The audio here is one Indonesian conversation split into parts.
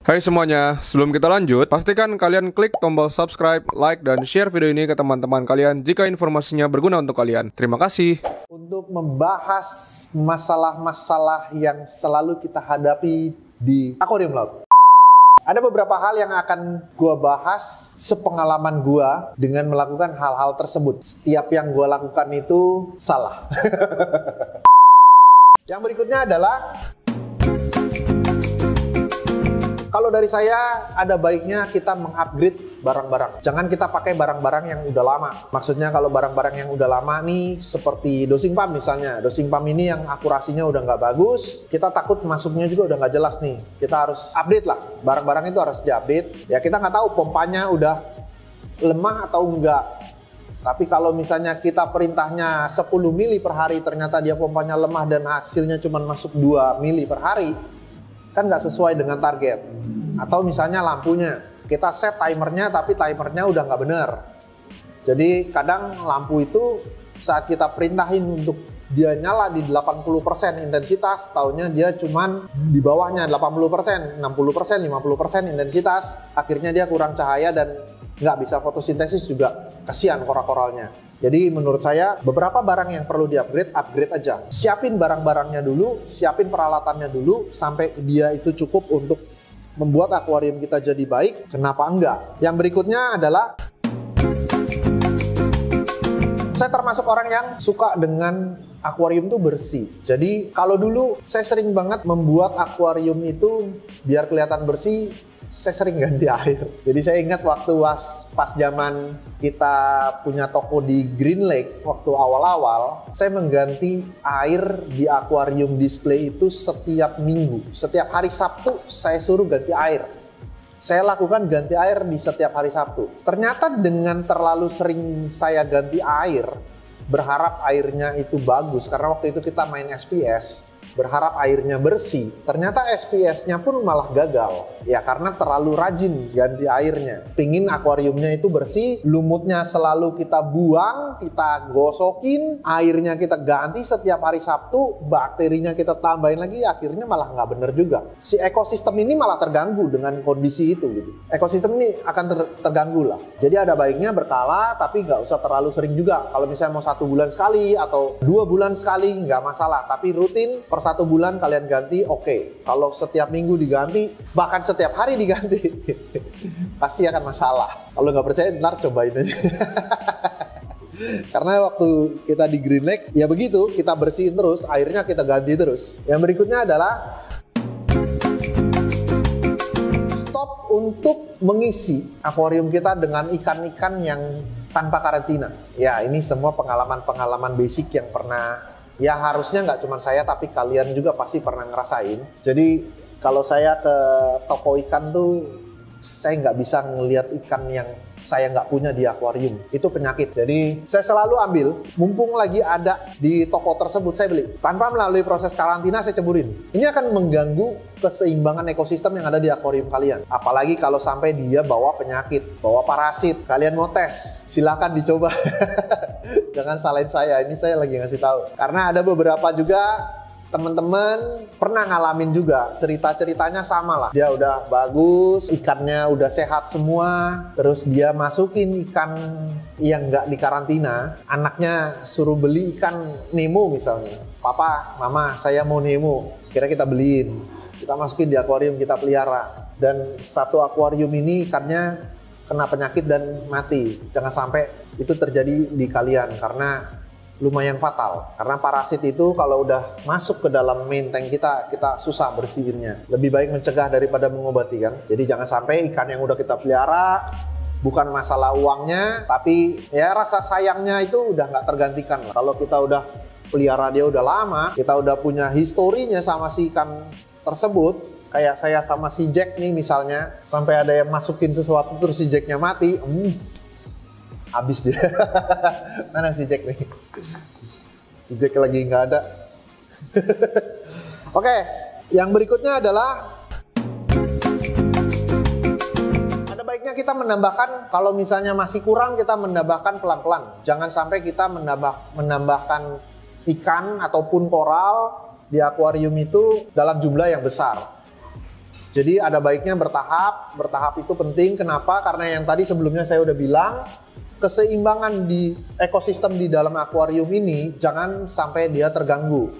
Hai semuanya, sebelum kita lanjut, pastikan kalian klik tombol subscribe, like, dan share video ini ke teman-teman kalian jika informasinya berguna untuk kalian. Terima kasih. Untuk membahas masalah-masalah yang selalu kita hadapi di akuarium laut. Ada beberapa hal yang akan gua bahas sepengalaman gua dengan melakukan hal-hal tersebut. Setiap yang gua lakukan itu salah. Yang berikutnya adalah, kalau dari saya, ada baiknya kita mengupgrade barang-barang. Jangan kita pakai barang-barang yang udah lama. Maksudnya kalau barang-barang yang udah lama nih, seperti dosing pump misalnya. Dosing pump ini yang akurasinya udah nggak bagus, kita takut masuknya juga udah nggak jelas nih. Kita harus update lah. Barang-barang itu harus diupdate. Ya kita nggak tahu pompanya udah lemah atau enggak. Tapi kalau misalnya kita perintahnya 10 mili per hari, ternyata dia pompanya lemah dan hasilnya cuma masuk 2 mili per hari, kan nggak sesuai dengan target. Atau misalnya lampunya, kita set timernya tapi timernya udah nggak bener. Jadi kadang lampu itu saat kita perintahin untuk dia nyala di 80% intensitas, taunya dia cuman di bawahnya 80%, 60%, 50% intensitas, akhirnya dia kurang cahaya dan nggak bisa fotosintesis juga, kasihan koral-koralnya. Jadi menurut saya beberapa barang yang perlu di-upgrade, upgrade aja. Siapin barang-barangnya dulu, siapin peralatannya dulu sampai dia itu cukup untuk membuat akuarium kita jadi baik. Kenapa enggak? Yang berikutnya adalah, saya termasuk orang yang suka dengan akuarium itu bersih. Jadi kalau dulu saya sering banget membuat akuarium itu biar kelihatan bersih, saya sering ganti air. Jadi saya ingat waktu pas zaman kita punya toko di Green Lake, waktu awal-awal, saya mengganti air di akuarium display itu setiap minggu. Setiap hari Sabtu saya suruh ganti air. Saya lakukan ganti air di setiap hari Sabtu. Ternyata dengan terlalu sering saya ganti air, berharap airnya itu bagus, karena waktu itu kita main SPS, berharap airnya bersih, ternyata SPS-nya pun malah gagal. Ya karena terlalu rajin ganti airnya. Pingin akuariumnya itu bersih, lumutnya selalu kita buang, kita gosokin, airnya kita ganti setiap hari Sabtu, bakterinya kita tambahin lagi, akhirnya malah nggak bener juga. Si ekosistem ini malah terganggu dengan kondisi itu gitu. Ekosistem ini akan terganggu lah. Jadi ada baiknya berkala, tapi nggak usah terlalu sering juga. Kalau misalnya mau 1 bulan sekali atau 2 bulan sekali nggak masalah, tapi rutin per 1 bulan kalian ganti, oke. Kalau setiap minggu diganti, bahkan setiap hari diganti, pasti akan masalah. Kalau nggak percaya, ntar cobain aja. Karena waktu kita di Green Lake, ya begitu, kita bersihin terus, airnya kita ganti terus. Yang berikutnya adalah stop untuk mengisi akuarium kita dengan ikan-ikan yang tanpa karantina. Ya ini semua pengalaman-pengalaman basic yang pernah, ya harusnya nggak cuma saya, tapi kalian juga pasti pernah ngerasain. Jadi kalau saya ke toko ikan tuh, saya nggak bisa ngelihat ikan yang saya nggak punya di akuarium. Itu penyakit. Jadi saya selalu ambil, mumpung lagi ada di toko tersebut, saya beli. Tanpa melalui proses karantina, saya ceburin. Ini akan mengganggu keseimbangan ekosistem yang ada di akuarium kalian. Apalagi kalau sampai dia bawa penyakit, bawa parasit. Kalian mau tes, silahkan dicoba. Jangan salahin saya, ini saya lagi ngasih tahu. Karena ada beberapa juga teman-teman pernah ngalamin juga, cerita-ceritanya sama lah. Dia udah bagus, ikannya udah sehat semua, terus dia masukin ikan yang nggak dikarantina, anaknya suruh beli ikan Nemo misalnya. Papa, mama, saya mau Nemo. Kira kita beliin, kita masukin di akuarium, kita pelihara. Dan satu akuarium ini ikannya kena penyakit dan mati. Jangan sampai itu terjadi di kalian, karena lumayan fatal. Karena parasit itu kalau udah masuk ke dalam main tank kita susah bersihinnya. Lebih baik mencegah daripada mengobati kan. Jadi jangan sampai ikan yang udah kita pelihara, bukan masalah uangnya, tapi ya rasa sayangnya itu udah nggak tergantikan. Kalau kita udah pelihara dia udah lama, kita udah punya historinya sama si ikan tersebut, kayak saya sama si Jack nih misalnya, sampai ada yang masukin sesuatu terus si Jacknya mati, habis dia. Mana si Jack nih? Si Jack lagi nggak ada. Oke, yang berikutnya adalah ada baiknya kita menambahkan, kalau misalnya masih kurang kita menambahkan pelan-pelan. Jangan sampai kita menambahkan ikan ataupun koral di akuarium itu dalam jumlah yang besar. Jadi ada baiknya bertahap. Bertahap itu penting. Kenapa? Karena yang tadi sebelumnya saya udah bilang, keseimbangan di ekosistem di dalam akuarium ini jangan sampai dia terganggu.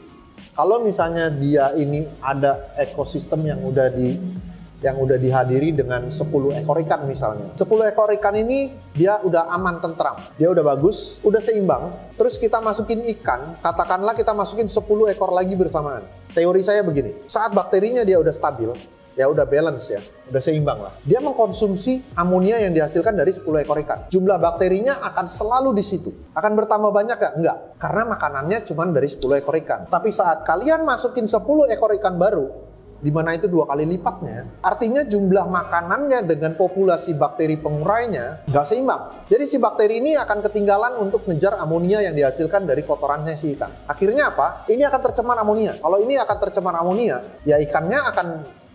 Kalau misalnya dia ini ada ekosistem yang udah dihadiri dengan 10 ekor ikan misalnya. 10 ekor ikan ini dia udah aman, tentram. Dia udah bagus, udah seimbang. Terus kita masukin ikan, katakanlah kita masukin 10 ekor lagi bersamaan. Teori saya begini, saat bakterinya dia udah stabil, ya udah balance ya, udah seimbang lah. Dia mengkonsumsi amonia yang dihasilkan dari 10 ekor ikan. Jumlah bakterinya akan selalu di situ. Akan bertambah banyak ya? Enggak. Karena makanannya cuma dari 10 ekor ikan. Tapi saat kalian masukin 10 ekor ikan baru, di mana itu 2 kali lipatnya, artinya jumlah makanannya dengan populasi bakteri pengurainya nggak seimbang. Jadi si bakteri ini akan ketinggalan untuk ngejar amonia yang dihasilkan dari kotorannya si ikan. Akhirnya apa? Ini akan tercemar amonia. Kalau ini akan tercemar amonia, ya ikannya akan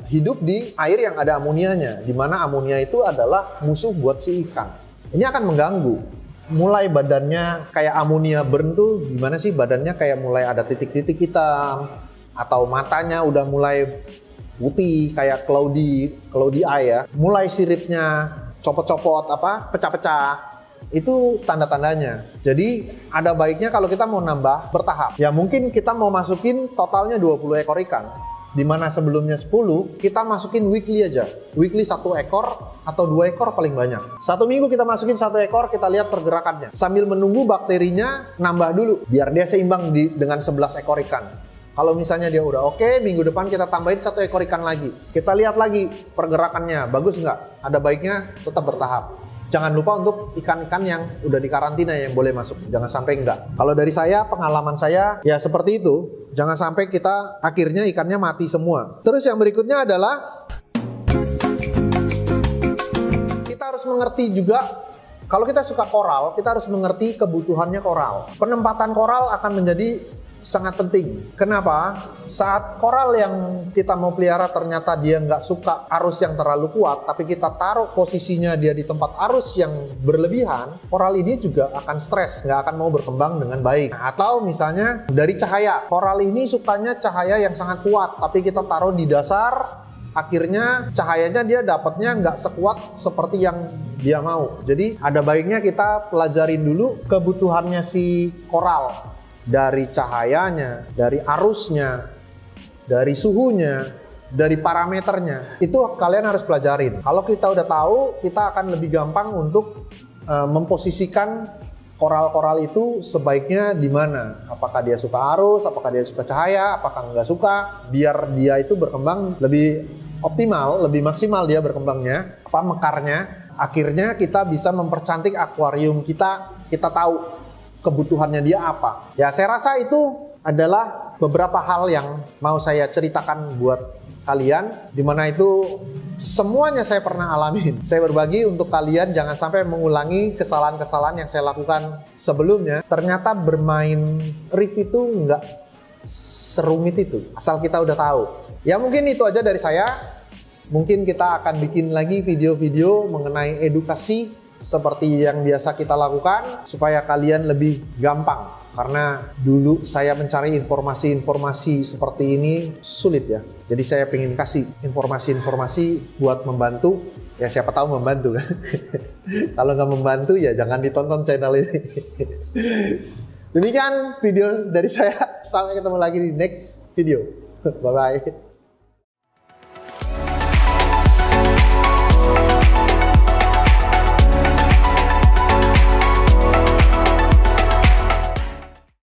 hidup di air yang ada amonianya, di mana amonia itu adalah musuh buat si ikan. Ini akan mengganggu. Mulai badannya kayak amonia burn tuh gimana sih? Badannya kayak mulai ada titik-titik hitam, atau matanya udah mulai putih kayak cloudy eye ya. Mulai siripnya copot-copot, pecah-pecah. Itu tanda-tandanya. Jadi ada baiknya kalau kita mau nambah bertahap. Ya mungkin kita mau masukin totalnya 20 ekor ikan. Di mana sebelumnya 10, kita masukin weekly aja. Weekly 1 ekor atau 2 ekor paling banyak. 1 minggu kita masukin 1 ekor, kita lihat pergerakannya. Sambil menunggu bakterinya nambah dulu, biar dia seimbang dengan 11 ekor ikan. Kalau misalnya dia udah oke, minggu depan kita tambahin 1 ekor ikan lagi. Kita lihat lagi pergerakannya, bagus nggak? Ada baiknya tetap bertahap. Jangan lupa untuk ikan-ikan yang udah dikarantina yang boleh masuk. Jangan sampai enggak. Kalau dari saya, pengalaman saya ya seperti itu. Jangan sampai kita akhirnya ikannya mati semua. Terus yang berikutnya adalah kita harus mengerti juga, kalau kita suka koral, kita harus mengerti kebutuhannya koral. Penempatan koral akan menjadi sangat penting. Kenapa? Saat koral yang kita mau pelihara ternyata dia nggak suka arus yang terlalu kuat, tapi kita taruh posisinya dia di tempat arus yang berlebihan, koral ini juga akan stres, nggak akan mau berkembang dengan baik. Atau misalnya dari cahaya, koral ini sukanya cahaya yang sangat kuat, tapi kita taruh di dasar, akhirnya cahayanya dia dapatnya nggak sekuat seperti yang dia mau. Jadi ada baiknya kita pelajarin dulu kebutuhannya si koral. Dari cahayanya, dari arusnya, dari suhunya, dari parameternya. Itu kalian harus pelajarin. Kalau kita udah tahu, kita akan lebih gampang untuk memposisikan koral-koral itu sebaiknya di mana. Apakah dia suka arus, apakah dia suka cahaya, apakah nggak suka. Biar dia itu berkembang lebih optimal, lebih maksimal dia berkembangnya, mekarnya. Akhirnya kita bisa mempercantik akuarium kita, kita tahu kebutuhannya dia apa. Ya saya rasa itu adalah beberapa hal yang mau saya ceritakan buat kalian, dimana itu semuanya saya pernah alamin. Saya berbagi untuk kalian jangan sampai mengulangi kesalahan-kesalahan yang saya lakukan sebelumnya. Ternyata bermain reef itu nggak serumit itu, asal kita udah tahu. Ya mungkin itu aja dari saya. Mungkin kita akan bikin lagi video-video mengenai edukasi seperti yang biasa kita lakukan supaya kalian lebih gampang, karena dulu saya mencari informasi-informasi seperti ini sulit ya. Jadi saya pengen kasih informasi-informasi buat membantu, ya siapa tahu membantu kan. Kalau nggak membantu ya jangan ditonton channel ini. Demikian video dari saya, sampai ketemu lagi di next video. Bye bye.